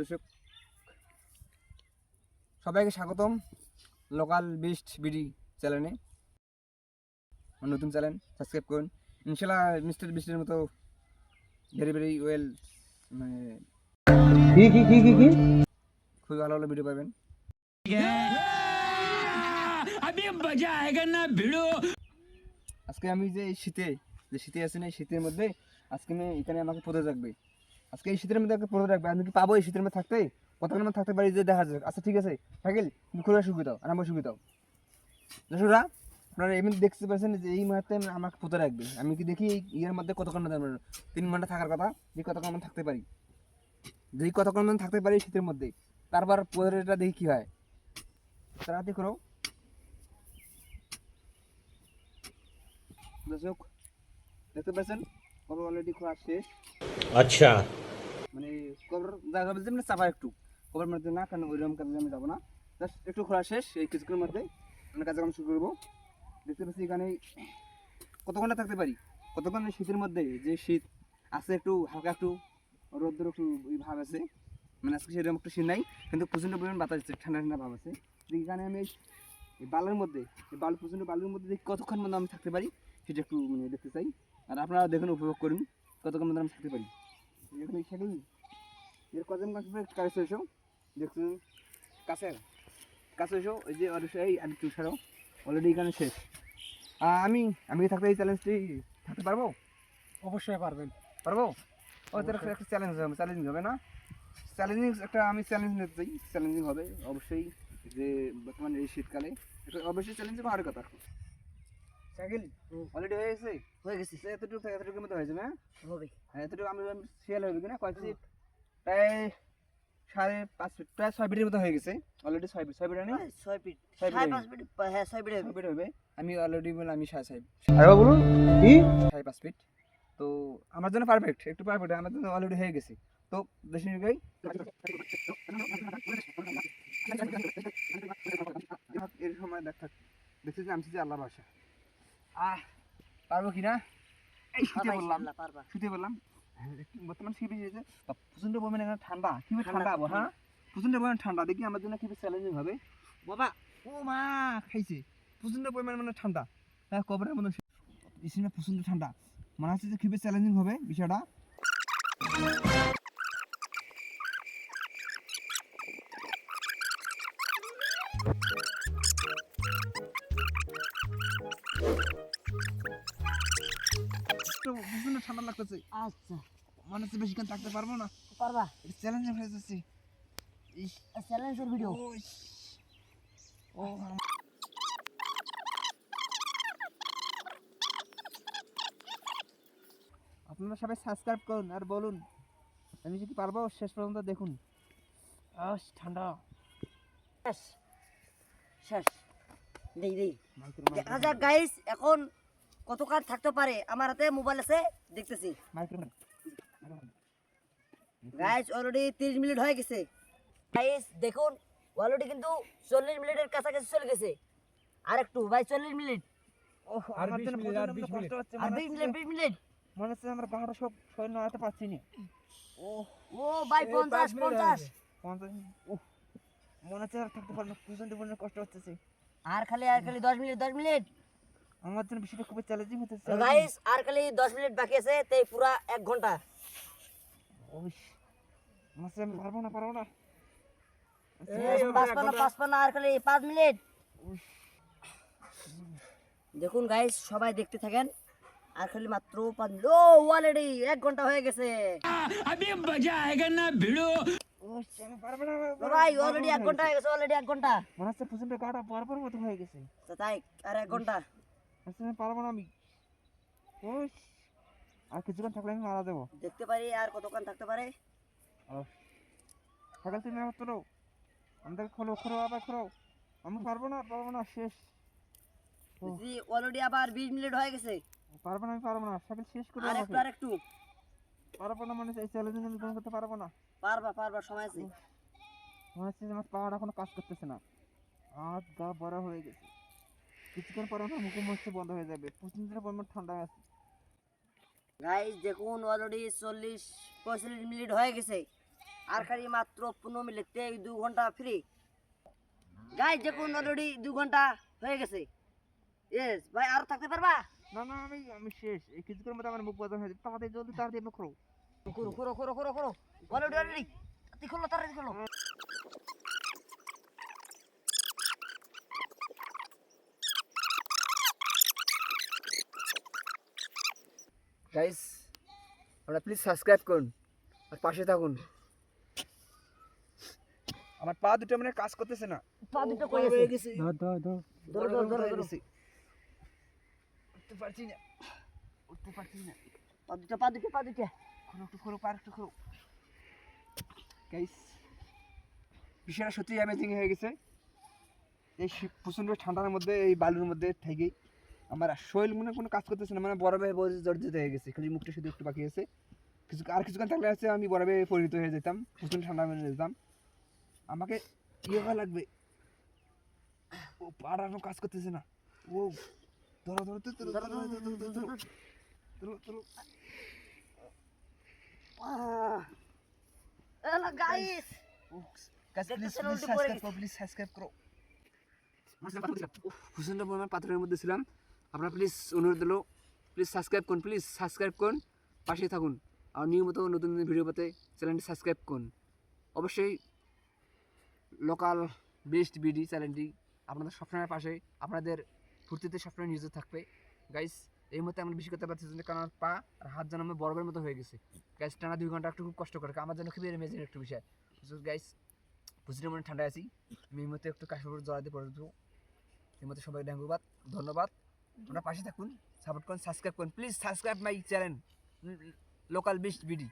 দর্শক সবাইকে স্বাগতম লোকাল বেস্ট বিডি চ্যানেলে। নতুন চ্যানেল সাবস্ক্রাইব করুন। ইনশাল্লাহ মিস্টার বিস্টের মতো ভেরি ভেরি ওয়েল, মানে খুবই ভালো ভালো ভিডিও পাবেন। আজকে আমি যে শীতে আছি না, এই শীতের মধ্যে আজকে আমি এখানে আমাকে পড়ে রাখবে। আজকে এই শীতের মধ্যে পড়ে রাখবে। আমি কি পাবো এই শীতের মধ্যে থাকতে? কতক্ষণ মধ্যে থাকতে পারি যে দেখা যাক। আচ্ছা ঠিক আছে থাকিল, তুমি খুলে সুখী দাও আর আমার সুখী দাও। দর্শকরা আপনারা এমনি দেখতে পাচ্ছেন যে এই মুহূর্তে আমাকে পুঁতে রাখবে। আমি কি দেখি ইয়ের মধ্যে কতক্ষণ 3 ঘন্টা থাকার কথা, যে কতক্ষণ থাকতে পারি, যদি কতক্ষণ থাকতে পারি শীতের মধ্যে, তারপর পরেরটা দেখি কি হয়। তাড়াতাড়ি করো দর্শক, দেখতে পাচ্ছেন কবর অলরেডি খোলা শেষ। আচ্ছা, মানে কবর জায়গা বলতে মানে চাপা একটু কবর মধ্যে না, কারণ ওইরকম কাজে আমি যাবো না। জাস্ট একটু খোলা শেষ, এই কিছুক্ষণের মধ্যে আমরা কাজকর্ম শুরু করবো। দেখতে পাচ্ছি এখানে কতক্ষণটা থাকতে পারি, কতক্ষণ শীতের মধ্যে যে শীত আছে, একটু হালকা একটু রোদ্রের একটু ওই ভাব আছে, মানে আজকে সেরকম একটু শীত নাই, কিন্তু প্রচণ্ড পরিমাণ বাতাস আছে, ঠান্ডা ঠান্ডা ভাব আছে। এখানে আমি এই বালুর মধ্যে, প্রচণ্ড বালুর মধ্যে কতক্ষণ মধ্যে আমি থাকতে পারি সেটা একটু মানে দেখতে চাই। আর আপনারা দেখুন, উপভোগ করুন কতক্ষণ মধ্যে আমি থাকতে পারি। এখানে সেগুলি এর কজন কাছে এসো, দেখুন কাছে কাছে এসো, ওই যে অবশ্যই আর একটু ছাড়াও অলরেডি এখানে শেষ। আমি আমি থাকতে এই চ্যালেঞ্জটি থাকতে পারবো? অবশ্যই পারবেন। পারবো? ও তার একটা চ্যালেঞ্জিং হবে না? আমি চ্যালেঞ্জ নিতে চাই, চ্যালেঞ্জিং হবে অবশ্যই। যে বর্তমানে এই শীতকালে এটা অবশ্যই চ্যালেঞ্জিং হওয়ার কথা। সাইকেল অলরেডি হয়ে গেছে এতটুকুর মধ্যে হয়েছে না? হবে হ্যাঁ, এতটুকু আমি শিয়াল হবে কিনা কয় ফিট? প্রায় 5.5 ফিট, প্রায় 6 ফিটের মতো হয়ে গেছে অলরেডি। 6 ফিট নেই, 6 ফিট 5 ফিট, হ্যাঁ 6 ফিট হবে। আমি অলরেডি বলে আমি 6.5 আরে বলুন কি 5 ফিট, তো আমার জন্য পারফেক্ট, একটু পারফেক্ট আমার জন্য অলরেডি হয়ে গেছে। তো দেশি গাই এর সময় দেখছি যে আমি যে আল্লাহর বাসা পারবো কিনা, এই শুতে বললাম বর্তমান শীত এসেছে, প্রচন্ড পরিমাণে এখানে ঠান্ডা, কি ঠান্ডা হ্যাঁ, প্রচন্ড পরিমাণে ঠান্ডা। দেখি আমার জন্য কি চ্যালেঞ্জিং হবে বাবা। ও মা খাইছে, প্রচন্ড পরিমাণে মানে ঠান্ডা, হ্যাঁ কবরের মধ্যে প্রচন্ড ঠান্ডা, মনে হচ্ছে যে খুবই চ্যালেঞ্জিং হবে বিষয়টা। প্রচন্ড ঠান্ডা লাগতেছে। আচ্ছা, মনে হচ্ছে বেশিক্ষণ থাকতে পারবো না। পারবা? চ্যালেঞ্জিং হয়ে যাচ্ছে। চ্যালেঞ্জের ভিডিও। ও আপনারা সবাই সাবস্ক্রাইব করুন আর বলুন আমি কি পারবো, শেষ পর্যন্ত দেখুন। ঠান্ডা শেষ শেষ দেই দেখা যাক গাইস, এখন কতক্ষণ থাকতে পারে। আমার হাতে মোবাইল আছে, দেখতেছি। গাইস অলরেডি 30 মিনিট হয়ে গেছে। গাইস দেখুন অলরেডি কিন্তু 40 মিনিটের কাছাকাছি চলে গেছে। আর একটু ভাই 40 মিনিট, আর 20 মিনিট, আর 20 মিনিট, আর 20 মিনিট মনে হচ্ছে আমরা পাহাড়ে সব সৈন্য আনতে পারছি না। ও ভাই 50 মনে হচ্ছে আর থাকতে পারবো না, প্রচন্ড পরিমাণে কষ্ট হচ্ছে। আর খালি 10 মিনিট আমার জন্য বিষয়টা খুবই চ্যালেঞ্জিং হচ্ছে গাইস। আর খালি 10 মিনিট বাকি আছে, তাই পুরা 1 ঘন্টা। মনে হচ্ছে আমি পারবো না 55 আর খালি 5 মিনিট। দেখুন গাইস সবাই দেখতে থাকেন, আর খালি মাত্র 5 মিনিট। ও অলরেডি 1 ঘন্টা হয়ে গেছে। अभी मजा आएगा ना भिड़ो। ভাই অলরেডি 1 ঘন্টা হয়ে গেছে, অলরেডি 1 ঘন্টা। মনে হচ্ছে প্রচন্ড গাটা বরফের মতো হয়ে গেছে। তো তাই আর 1 ঘন্টা। আচ্ছা আমি পারবো না আমি। আর কিছুক্ষণ থাকলে আমি মারা দেবো। দেখতে পারি আর কতক্ষণ থাকতে পারে। সকাল থেকে আমার তোলো আমাদের খোলো আবার খোলো। আমি পারবো না শেষ। জি অলরেডি আবার 20 মিনিট হয়ে গেছে। পারবো না সকাল শেষ করে আর একটু পারবো না, মানে এই চ্যালেঞ্জ আমি গ্রহণ করতে পারবো না। পারবা সময় আছে। মনে হচ্ছে আমার পাওয়ার এখনো কাজ করতেছে না, হাত গা বড় হয়ে গেছে। কিছুক্ষণ পরে আমার মুখে বন্ধ হয়ে যাবে, প্রচন্ড পরিমাণ ঠান্ডা আছে। গাইস দেখুন অলরেডি 40-45 মিনিট হয়ে গেছে, আর খালি মাত্র 15 মিনিটে 2 ঘন্টা ফ্রি। গাইস দেখুন অলরেডি 2 ঘন্টা হয়ে গেছে। ইয়েস ভাই, আর থাকতে পারবা? না না, আমি শেষ। এই কিছুক্ষণের মধ্যে আমার মুখ বন্ধ হয়ে যাবে। তাড়াতাড়ি জলদি তাড়াতাড়ি করো। করো করো করো করো করো, অলরেডি অলরেডি তুই খোলো, তাড়াতাড়ি খোলো। গাইস, আপনারা প্লিজ সাবস্ক্রাইব করুন আর পাশে থাকুন। আমার পা দুটো মানে কাজ করতেছে না। পা দুটো কই গেছে? ধর ধর ধর ধরো ধরো ধরো ধরো। উঠতে পারছি না, উঠতে পারছি না। পা দুটো পা দুটো পা দুটো। খোলো একটু, খোলো, পা একটু খোলো। গাইস, বিষয়টা সত্যি অ্যামেজিং হয়ে গেছে। এই প্রচণ্ড ঠান্ডার মধ্যে, এই বালুর মধ্যে থেকে আমার শরীর মনে কোনো কাজ করতেছে না, মানে বরফে জর্জরিত হয়ে গেছে। খালি মুখটা শুধু একটু বাকি আছে। আর কিছুক্ষণ থাকলে আছে আমি বরফে পরিণত হয়ে যেতাম, প্রচণ্ড ঠান্ডা মেনে যেতাম। আমাকে ইয়ে করা লাগবে। ও পাড়ানো কাজ করতেছে না। ও ধরো ধরো ধরো ধরো ধরো ধরো ধরো ধরো ধরো ধরো। এলা গাইস, প্লিজ সাবস্ক্রাইব করো। প্রচণ্ড পরিমাণ পাথরের মধ্যে ছিলাম। আপনারা প্লিজ অনুরোধ দিল, প্লিজ সাবস্ক্রাইব করুন, প্লিজ সাবস্ক্রাইব করুন, পাশে থাকুন। আর নিয়মিত নতুন নতুন ভিডিও পেতে চ্যানেলটি সাবস্ক্রাইব করুন। অবশ্যই লোকাল বেস্ট বিডি চ্যানেলটি আপনাদের সবসময় পাশে, আপনাদের ফুর্তিতে সবসময় নিয়োজিত থাকবে। গাইস, এই মুহূর্তে আমরা বেশি করতে পারছি না, কারণ আমার পা আর হাত যেন আমার বরফের মতো হয়ে গেছে। গাইস, টানা 2 ঘন্টা একটু খুব কষ্ট করে, আমার জন্য খুবই অ্যামেজিং একটা বিষয়। গাইস, প্রচুর মনে ঠান্ডা আছি। আমি এই মুহূর্তে একটু কাশির জড়াতে পড়ে দেবো। এই মধ্যে সবাই ধন্যবাদ। আপনারা পাশে থাকুন, সাপোর্ট করুন, সাবস্ক্রাইব করুন, please subscribe my channel local best BD.